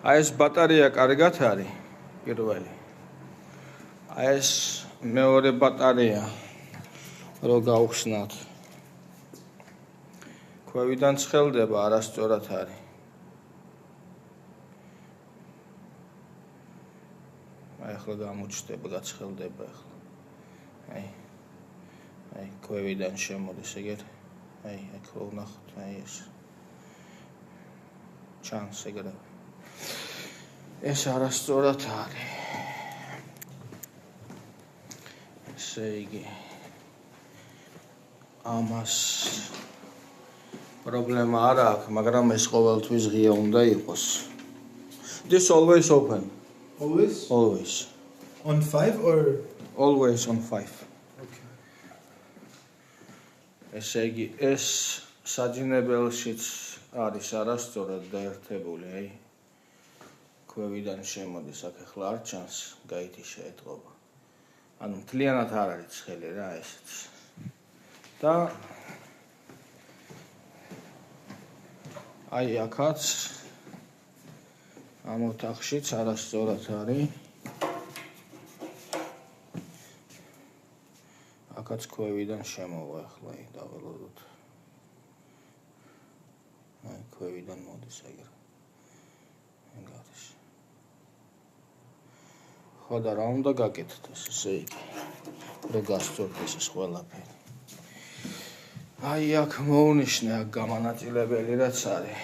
აი ეს ბატარეა კარგად არის პირველი. აი ეს მეორე ბატარეა რო გავხსნათ. ქვევიდან ცხელდება, არასწორად არის. აი ახლა გამოჩნდება, გაცხელდება ახლა. აი ქვევიდან შემოდის ეგეთ. აი აქ რო ვნახოთ, აი ეს. ჩანს ეგრე. ეს არასწორად არის. ესე იგი ამას პრობლემა არ აქვს, მაგრამ ეს ყოველთვის ღია უნდა იყოს. This always open. Always? Always. On 5 or? Always on 5. Okay. ესე იგი ეს საჯინებელშიც არის არასწორად დაერთებული, აი. ქვევიდან შემოდის, აქ ახლა არ ჩანს, გაითი შეეთყობა. ანუ მთლიანად არ არის ცხელი რა ესეც. და აი აქაც ამ ოთახშიც არასწორად არის. აქაც ქვევიდან შემოვა ახლა, აი დაველოდოთ. აი ქვევიდან მოდის ეგრე. ეგ არის. ხო და რა უნდა გაკეთოთ ესე იგი. რო გასწორდეს ეს ყველაფერი. აი აქ მოვნიშნე აქ გამანაწილებელი რაც არის.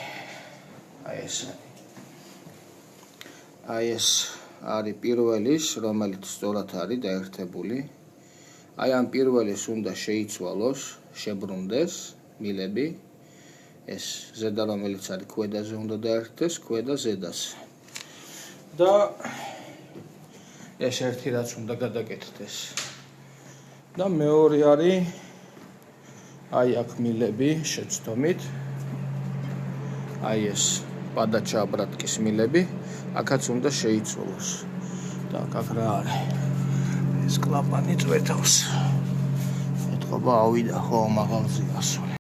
აი ეს. აი ეს არის პირველის, რომელიც სწორად არის დაერთებული. აი ამ პირველის უნდა შეიცვალოს, შებრუნდეს მილები. ეს ზედა რომელიც არის ქვედაზე უნდა დაერთდეს, ქვედა ზედას. და ეს ერთი რაც უნდა გადაკეთდეს. და მეორე არის აი აქ მილები შეცდომით. აი ეს პადაჩაბრატკის მილები, აქაც უნდა შეიცვალოს. და აქ რა არის? ეს კლაპანი წვეთავს. ეთყობა ავიდა ხო მაღალზე ასული.